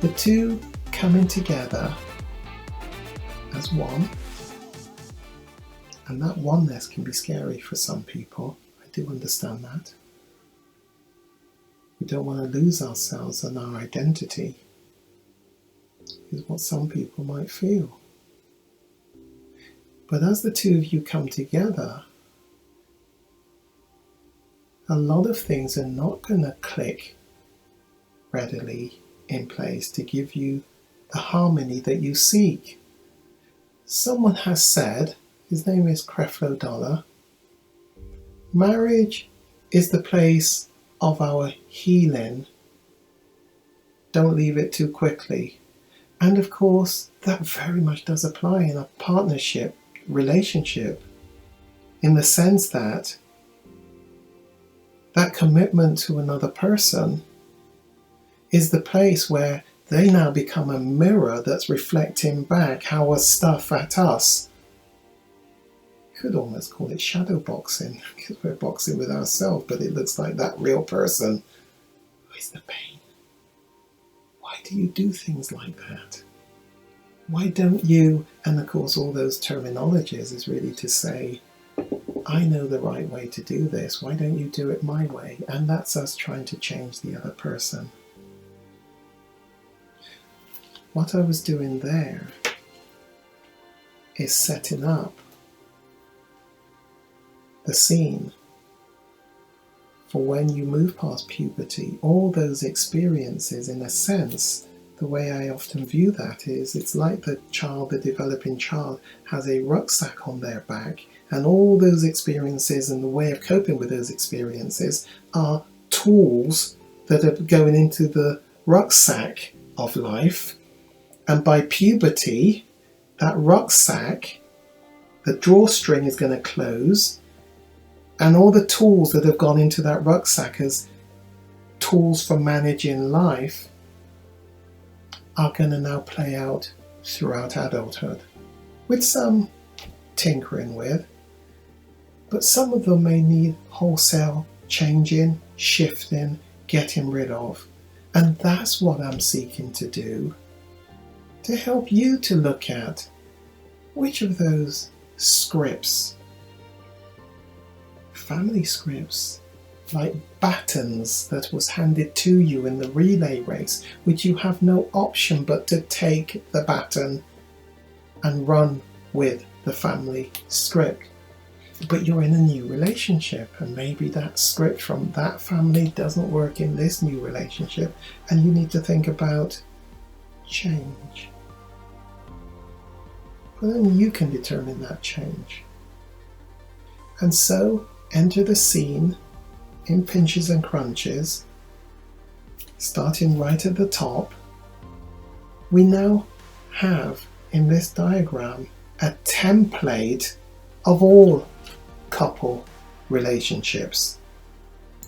The two coming together as one, and that oneness can be scary for some people. I do understand that. We don't want to lose ourselves and our identity, is what some people might feel. But as the two of you come together, a lot of things are not going to click readily in place to give you the harmony that you seek. Someone has said, his name is Creflo Dollar, marriage is the place of our healing. Don't leave it too quickly. And of course, that very much does apply in a partnership relationship, in the sense that that commitment to another person is the place where they now become a mirror that's reflecting back our stuff at us. You could almost call it shadow boxing, because we're boxing with ourselves, but it looks like that real person. Where's the pain? Why do you do things like that? Why don't you, and of course all those terminologies is really to say, I know the right way to do this, why don't you do it my way? And that's us trying to change the other person. What I was doing there is setting up the scene for when you move past puberty, all those experiences, in a sense, the way I often view that is, it's like the developing child has a rucksack on their back, and all those experiences and the way of coping with those experiences are tools that are going into the rucksack of life. And by puberty, that rucksack, the drawstring is going to close, and all the tools that have gone into that rucksack as tools for managing life are going to now play out throughout adulthood, with some tinkering with, but some of them may need wholesale changing, shifting, getting rid of. And that's what I'm seeking to do, to help you to look at which of those scripts, family scripts, like batons that was handed to you in the relay race, which you have no option but to take the baton and run with the family script. But you're in a new relationship, and maybe that script from that family doesn't work in this new relationship, and you need to think about change. But then you can determine that change. And so enter the scene in pinches and crunches, starting right at the top. We now have in this diagram a template of all couple relationships.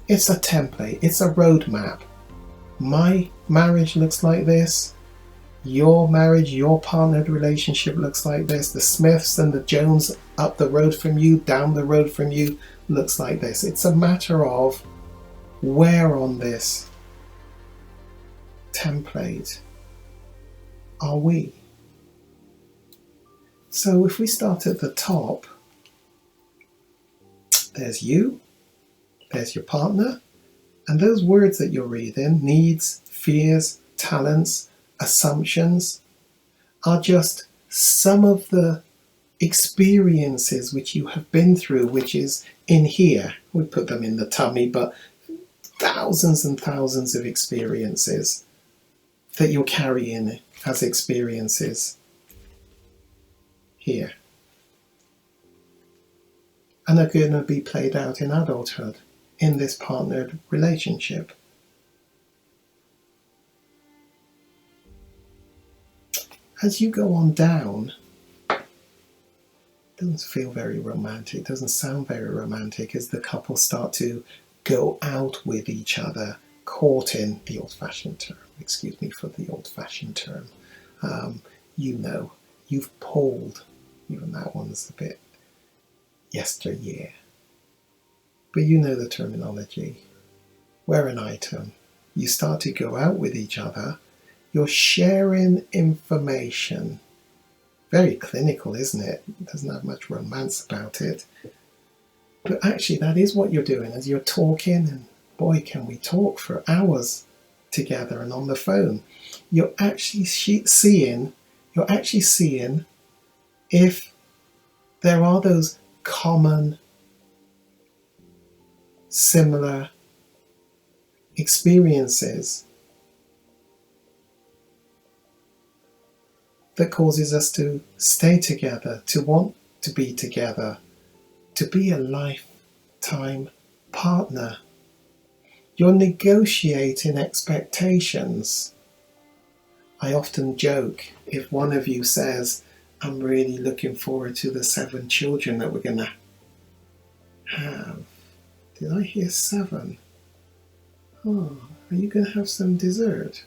It's a template, it's a roadmap. My marriage looks like this. Your marriage, your partnered relationship looks like this. The Smiths and the Jones up the road from you, down the road from you, looks like this. It's a matter of where on this template are we? So if we start at the top, there's you, there's your partner, and those words that you're reading, needs, fears, talents, assumptions, are just some of the experiences which you have been through, which is in here. We put them in the tummy, but thousands and thousands of experiences that you're carrying as experiences here, and are going to be played out in adulthood in this partnered relationship. As you go on down, it doesn't feel very romantic, it doesn't sound very romantic as the couple start to go out with each other, courting, the old-fashioned term, excuse me for the old-fashioned term. You know, you've pulled, even that one's a bit yesteryear. But you know the terminology. We're an item. You start to go out with each other, You're sharing information. Very clinical, isn't it? It doesn't have much romance about it. But actually, that is what you're doing as you're talking, and boy, can we talk for hours together and on the phone. You're actually seeing if there are those common, similar experiences that causes us to stay together, to want to be together, to be a lifetime partner. You're negotiating expectations. I often joke, if one of you says, I'm really looking forward to the 7 children that we're going to have. Did I hear 7? Oh, are you going to have some dessert?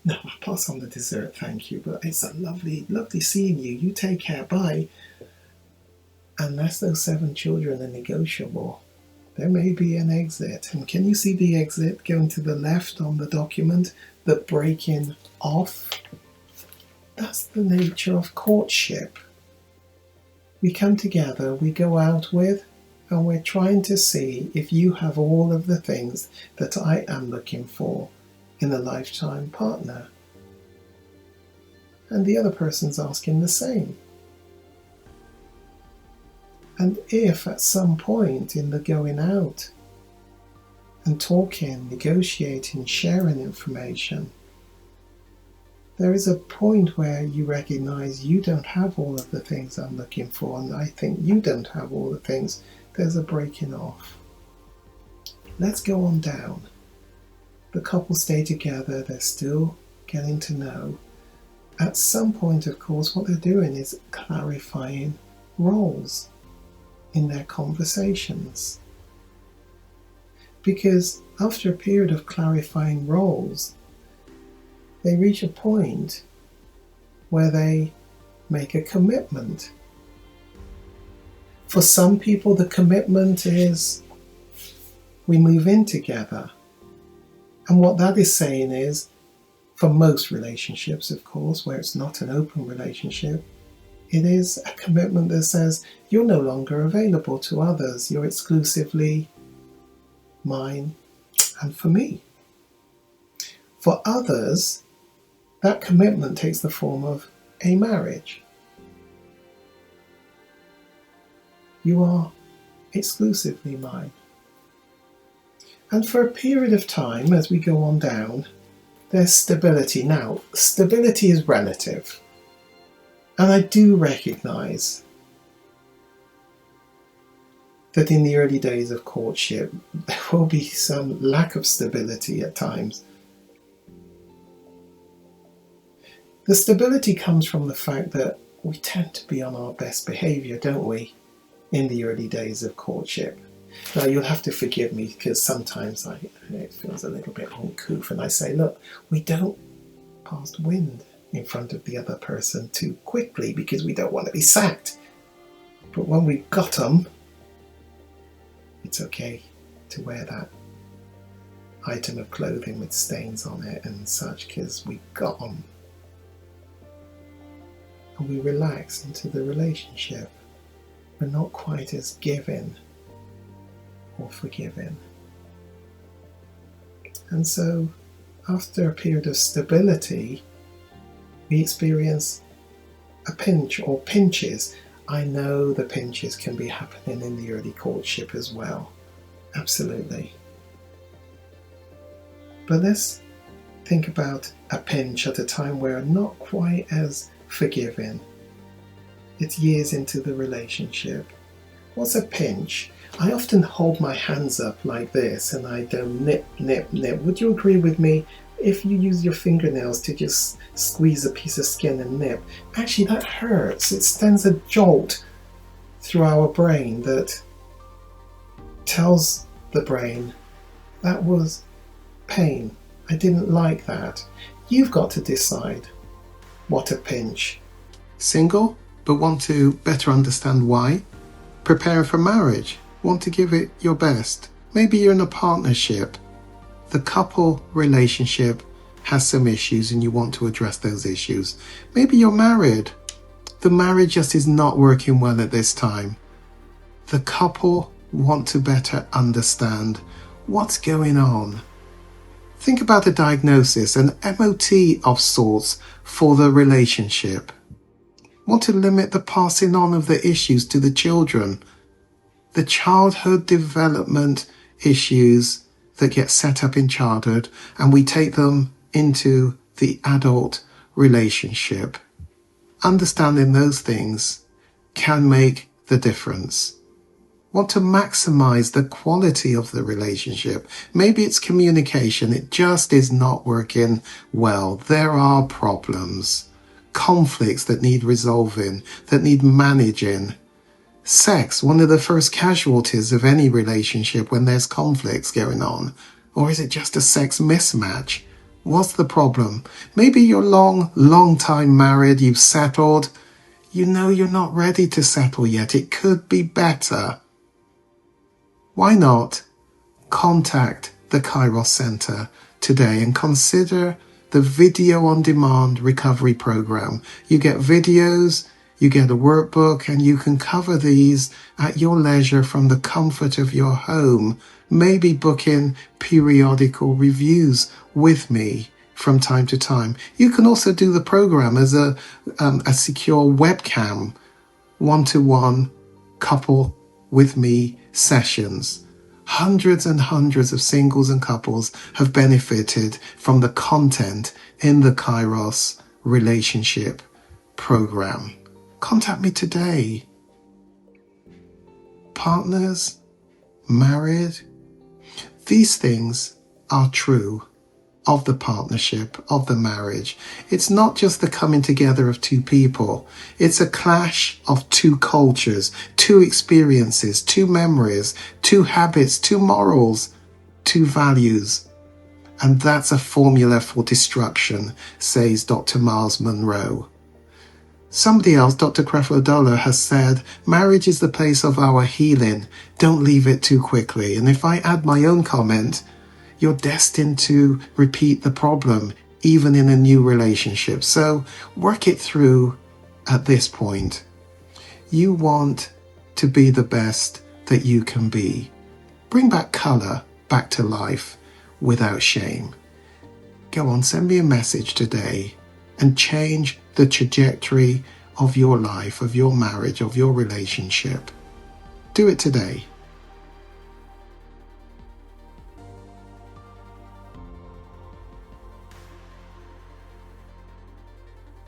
No, I'll pass on the dessert, thank you. But it's a lovely seeing you. You take care, bye. Unless those 7 children are negotiable, there may be an exit. And can you see the exit going to the left on the document? The breaking off? That's the nature of courtship. We come together, we go out with, and we're trying to see if you have all of the things that I am looking for in a lifetime partner. And the other person's asking the same. And if at some point in the going out and talking, negotiating, sharing information, there is a point where you recognize you don't have all of the things I'm looking for, and I think you don't have all the things, there's a breaking off. Let's go on down. The couple stay together, they're still getting to know. At some point, of course, what they're doing is clarifying roles in their conversations. Because after a period of clarifying roles, they reach a point where they make a commitment. For some people, the commitment is we move in together. And what that is saying is, for most relationships, of course, where it's not an open relationship, it is a commitment that says you're no longer available to others. You're exclusively mine and for me. For others, that commitment takes the form of a marriage. You are exclusively mine. And for a period of time, as we go on down, there's stability. Now, stability is relative. And I do recognize that in the early days of courtship, there will be some lack of stability at times. The stability comes from the fact that we tend to be on our best behavior, don't we, in the early days of courtship. Now, you'll have to forgive me because sometimes it feels a little bit uncouth and I say, look, we don't pass wind in front of the other person too quickly because we don't want to be sacked. But when we've got them, it's okay to wear that item of clothing with stains on it and such because we got them. And we relax into the relationship. We're not quite as giving or forgiving. And so, after a period of stability, we experience a pinch or pinches. I know the pinches can be happening in the early courtship as well. Absolutely. But let's think about a pinch at a time where not quite as forgiving. It's years into the relationship. What's a pinch? I often hold my hands up like this and I go nip, nip, nip. Would you agree with me? If you use your fingernails to just squeeze a piece of skin and nip, actually that hurts. It sends a jolt through our brain that tells the brain that was pain. I didn't like that. You've got to decide what a pinch. Single, but want to better understand why? Preparing for marriage, want to give it your best. Maybe you're in a partnership. The couple relationship has some issues and you want to address those issues. Maybe you're married. The marriage just is not working well at this time. The couple want to better understand what's going on. Think about a diagnosis, an MOT of sorts for the relationship. Want to limit the passing on of the issues to the children. The childhood development issues that get set up in childhood, and we take them into the adult relationship. Understanding those things can make the difference. Want to maximize the quality of the relationship. Maybe it's communication. It just is not working well. There are problems, conflicts that need resolving, that need managing. Sex, one of the first casualties of any relationship when there's conflicts going on. Or is it just a sex mismatch? What's the problem? Maybe you're long time married, you've settled. You know you're not ready to settle yet. It could be better. Why not contact the Kairos Center today and consider the video on demand recovery program. You get videos, you get a workbook, and you can cover these at your leisure from the comfort of your home, maybe book in periodical reviews with me from time to time. You can also do the program as a secure webcam, one-to-one couple with me sessions. Hundreds and hundreds of singles and couples have benefited from the content in the Kairos relationship program. Contact me today. Partners, married, these things are true of the partnership, of the marriage. It's not just the coming together of two people. It's a clash of two cultures, two experiences, two memories, two habits, two morals, two values. And that's a formula for destruction, says Dr. Miles Monroe. Somebody else, Dr. Creflo Dollar, has said, marriage is the place of our healing. Don't leave it too quickly. And if I add my own comment, you're destined to repeat the problem, even in a new relationship. So work it through at this point. You want to be the best that you can be. Bring back color back to life without shame. Go on, send me a message today and change the trajectory of your life, of your marriage, of your relationship. Do it today.